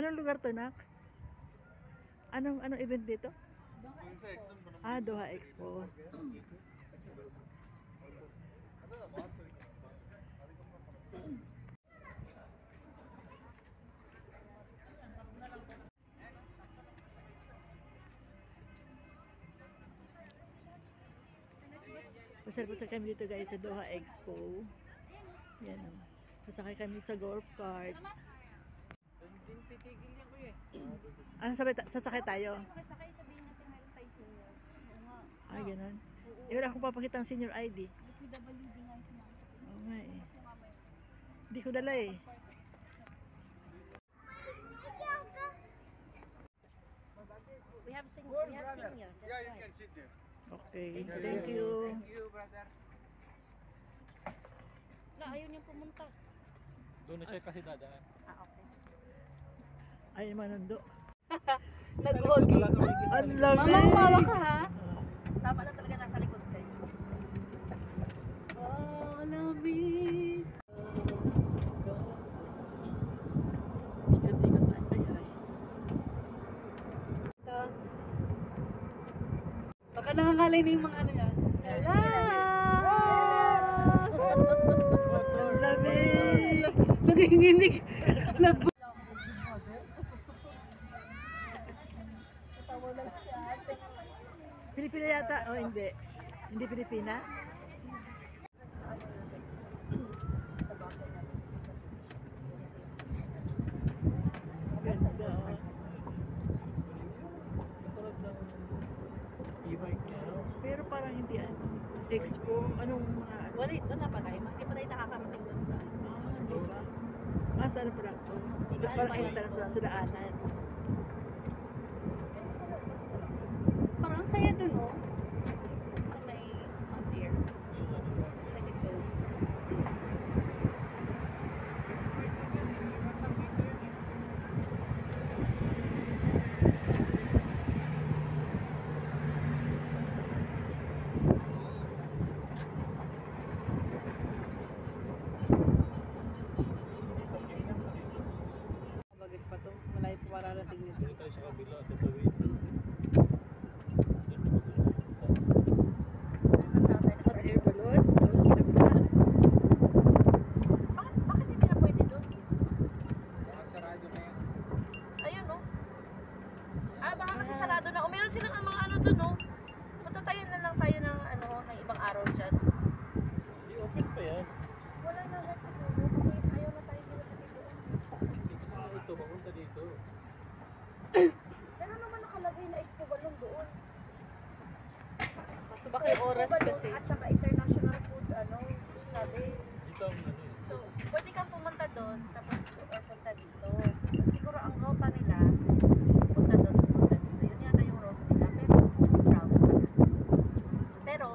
Anong lugar to, Nak? Anong event dito? Doha Expo. Pasal-pasal kami dito guys sa Doha Expo. Yan o. Sasakay kami sa golf cart. Sasakay tayo? Ay, ganun. Wala akong papakita ang senior ID. Oo nga eh. Hindi ko dala eh. We have senior. Yeah, you can sit there. Okay, thank you. Thank you, brother. Ayaw niyang pumunta. Doon na siya kasi dadaan. Okay. Ay, manundo. Nag-wagi. Ang lamig! Mama, umawa ka ha? Tama na talaga nasa likod kayo. Oh, lamig. Ikot-ikot na tayo. Baka nangangalay na yung mga ano yan. Ang lamig! Naginginig. Pilipina yata? O hindi? Hindi Pilipina? Ganda. Pero parang hindi expo, anong mga Wala pa tayo. Hindi pa tayo nakakarating doon sa diba? Saan pa lang to? Parang entrance pa lang sa daanan. parang saya dun oh. Sa may out there. Sa likod. Bagets pa to. Malay po mararating nito. Dito tayo sa kabila, tatawid. Bakit hindi na pwede doon? Ayun no? Baka kasi sarado na. O meron silang mga ano doon no? Punta tayo na lang tayo ng ano, ng ibang araw dyan. Hindi, open pa yan. Wala na lahat siguro kasi ayaw na tayo dito dito. Ito, papunta dito. Pero naman nakalagay na Expo Balloon doon. Kaso baka yung oras kasi. At saka international food, ano, sabi. Dito ang ano eh. So, pwede kang pumunta doon, tapos punta dito. Siguro ang rota nila, punta doon, punta dito. Yun yata yung rota nila, pero crowd. Pero,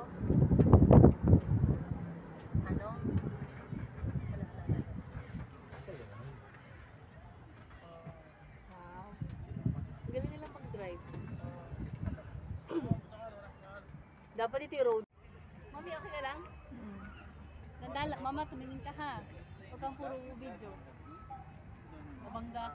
ano, wala. Wow. Ang galing nila mag-drive. Dapat ito yung road. Mami, okay na lang? Ganda, mama, tumingin ka ha. Huwag kang puro video. Mabangga.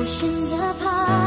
Oceans apart.